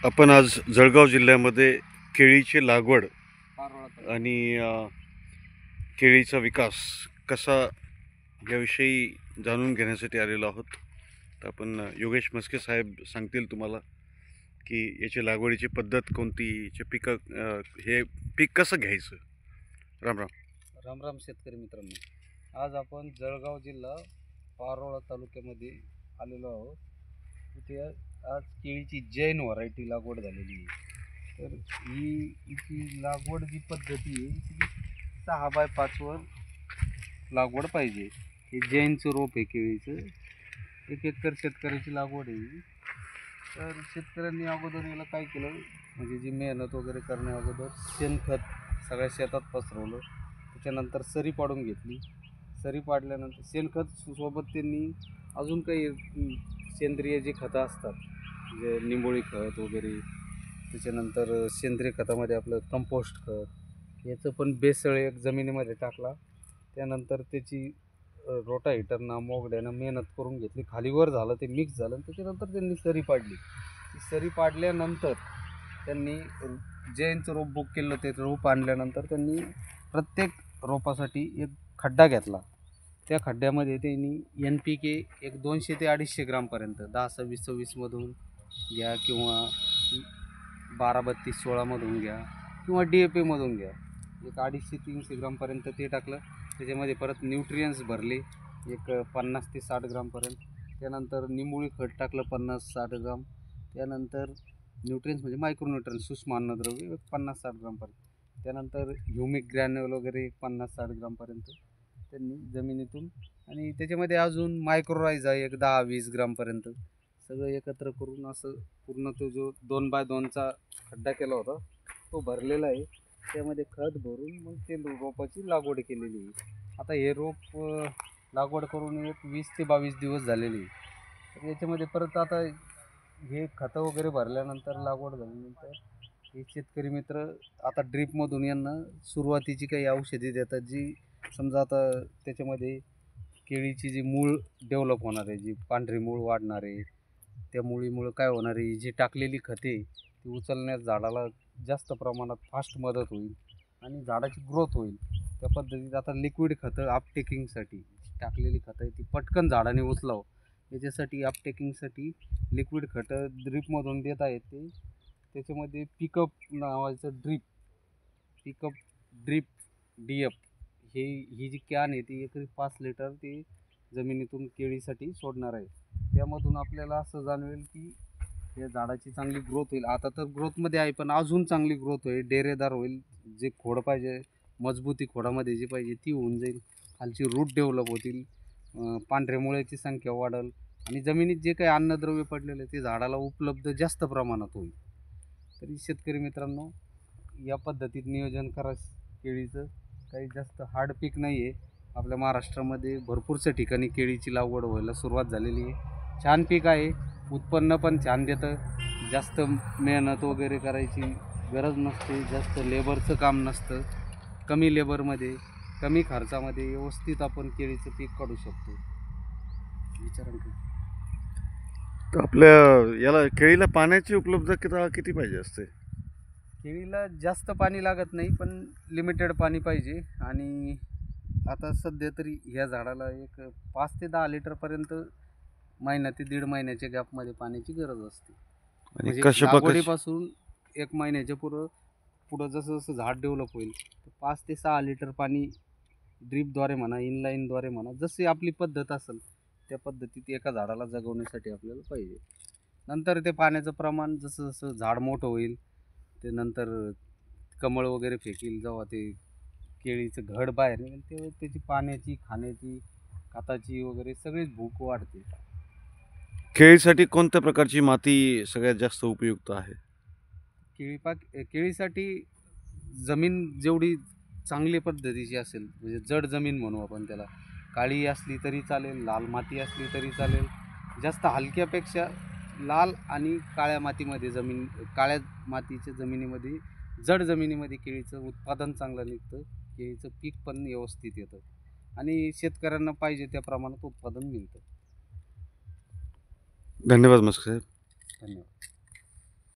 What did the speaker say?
आपण आज जळगाव जिल्ह्यामध्ये केळीची लागवड आणि केळीचा विकास कसा याविषयी जाणून घेण्यासाठी आलेलो आहोत. तर आपण योगेश मस्के साहेब सांगतील तुम्हाला की याची लागवडीची पद्धत कोणती, याचे पिकं हे पीक कसं घ्यायचं. राम राम. राम राम शेतकरी मित्रांनो, आज आपण जळगाव जिल्हा पारोळा तालुक्यामध्ये आलेलो आहोत. इथे आज केळीची जैन व्हरायटी लागवड झालेली आहे. तर हिची लागवड जी पद्धती आहे ती 6x5 वर लागवड पाहिजे. हे जैनचं रोप आहे केळीचं. 1 एकर शेतकऱ्याची लागवड आहे. तर शेतकऱ्यांनी अगोदर याला काय केलं, म्हणजे जी मेहनत वगैरे करण्या अगोदर शेणखत सगळ्या शेतात पसरवलं. त्याच्यानंतर सरी पाडून घेतली. सरी पाडल्यानंतर शेणखत सोबत त्यांनी अजून काही सेंद्रिय जी खतं असतात, म्हणजे निंबोळी खत वगैरे, त्याच्यानंतर सेंद्रिय खतामध्ये आपलं कंपोस्ट खत, याचं पण बेसळ एक जमिनीमध्ये टाकला. त्यानंतर त्याची रोटाव्हेटरनं मोगड्यानं मेहनत करून घेतली. खालीवर झालं ते मिक्स झालं. त्याच्यानंतर त्यांनी सरी पाडली. ती सरी पाडल्यानंतर त्यांनी जैनचं रोप बुक केलं. ते रोप आणल्यानंतर त्यांनी प्रत्येक रोपासाठी एक खड्डा घेतला. त्या खड्ड्यामध्ये त्यांनी NPK एक 200 ते 250 ग्रामपर्यंत 10-26-26मधून घ्या किंवा 12-32-16मधून घ्या किंवा DAPमधून घ्या, एक 250-300 ग्रामपर्यंत ते टाकलं. त्याच्यामध्ये परत न्यूट्रियन्स भरले एक 50 ते 60 ग्रामपर्यंत. त्यानंतर निंबोळी खत टाकलं 50-60 ग्राम. त्यानंतर न्यूट्रियन्स म्हणजे मायक्रोन्यूट्रियन्स सूक्ष्म अन्नद्रव्य 50-60 ग्रामपर्यंत. त्यानंतर ह्युमिक ग्रॅन्युअल वगैरे 50-60 ग्रामपर्यंत त्यांनी जमिनीतून, आणि त्याच्यामध्ये अजून मायक्रोरायझा एक 10-20 ग्रामपर्यंत सगळं एकत्र करून असं पूर्ण तो जो 2x2चा खड्डा केला होता तो भरलेला आहे. त्यामध्ये खत भरून मग ते रोपाची लागवड केलेली आहे. आता हे रोप लागवड करून एक 20 ते 22 दिवस झालेले आहे. तर याच्यामध्ये परत आता हे खतं वगैरे भरल्यानंतर, लागवड झाल्यानंतर हे शेतकरी मित्र आता ड्रीपमधून यांना सुरुवातीची काही औषधी देतात, जी समजा आता त्याच्यामध्ये केळीची जी मूळ डेव्हलप होणार आहे, जी पांढरी मूळ वाढणार आहे, त्या मुळीमुळं काय होणार आहे, जी टाकलेली खते ती उचलण्यास झाडाला जास्त प्रमाणात फास्ट मदत होईल आणि झाडाची ग्रोथ होईल. त्या पद्धतीत आता लिक्विड खतं अपटेकिंगसाठी टाकलेली खतं आहे ती पटकन झाडाने उचलावं, याच्यासाठी अपटेकिंगसाठी लिक्विड खतं ड्रीपमधून देत आहेत. ते त्याच्यामध्ये पिकअप नावाचं पिकअप ड्रीप DF ही जी कॅन आहे ती एकरी 5 लिटर ती जमिनीतून केळीसाठी सोडणार आहे. त्यामधून आपल्याला असं जाणवेल की या झाडाची चांगली ग्रोथ होईल. आता तर ग्रोथमध्ये आहे, पण अजून चांगली ग्रोथ होईल, डेरेदार होईल. जे खोड पाहिजे, मजबूती खोडामध्ये जी पाहिजे ती होऊन जाईल. खालची रूट डेव्हलप होतील, पांढऱ्या मुळ्याची संख्या वाढेल आणि जमिनीत जे काही अन्नद्रव्य पडलेलं आहे ते झाडाला उपलब्ध जास्त प्रमाणात होईल. तरी शेतकरी मित्रांनो, या पद्धतीत नियोजन करा केळीचं. काही जास्त हार्ड पीक नाही आहे. आपल्या महाराष्ट्रामध्ये भरपूरशा ठिकाणी केळीची लागवड व्हायला सुरुवात झालेली आहे. छान पीक आहे, उत्पन्न पण छान देतं. जास्त मेहनत वगैरे करायची गरज नसते, जास्त लेबरचं काम नसतं. कमी लेबरमध्ये, कमी खर्चामध्ये व्यवस्थित आपण केळीचं पीक काढू शकतो. तर आपल्या याला केळीला पाण्याची उपलब्धता किती पाहिजे असते. केळीला जास्त पाणी लागत नाही, पण लिमिटेड पाणी पाहिजे. आणि आता सध्या तरी ह्या झाडाला एक 5 ते 10 लिटरपर्यंत महिना ते 1.5 महिन्याच्या गॅपमध्ये पाण्याची गरज असते. आणि म्हणजे कशा प्रकारची लागवडीपासून 1 महिन्याच्या पुढं जसं जसं झाड डेव्हलप होईल 5 ते 6 लिटर पाणी ड्रीपद्वारे म्हणा, इनलाईनद्वारे म्हणा, जशी आपली पद्धत असेल त्या पद्धतीत एका झाडाला जगवण्यासाठी आपल्याला पाहिजे. नंतर ते पाण्याचं प्रमाण जसं जसं झाड मोठं होईल, ते नंतर कमळ वगैरे फेकील, जेव्हा ते केळीचं घड बाहेर निघेल तेव्हा त्याची पाण्याची, खाण्याची, खताची वगैरे सगळीच भूक वाढते. केळीसाठी कोणत्या प्रकारची माती सगळ्यात जास्त उपयुक्त आहे. केळीसाठी जमीन जेवढी चांगली पद्धतीची असेल, म्हणजे जड जमीन म्हणू आपण त्याला, काळी असली तरी चालेल, लाल माती असली तरी चालेल. जास्त हलक्यापेक्षा लाल आणि काळ्या मातीमध्ये काळ्या मातीच्या जमिनीमध्ये, जड जमिनीमध्ये केळीचं उत्पादन चांगलं निघतं, केळीचं पीक पण व्यवस्थित येतं आणि शेतकऱ्यांना पाहिजे त्या प्रमाणात उत्पादन मिळतं. धन्यवाद मस्के साहेब. धन्यवाद.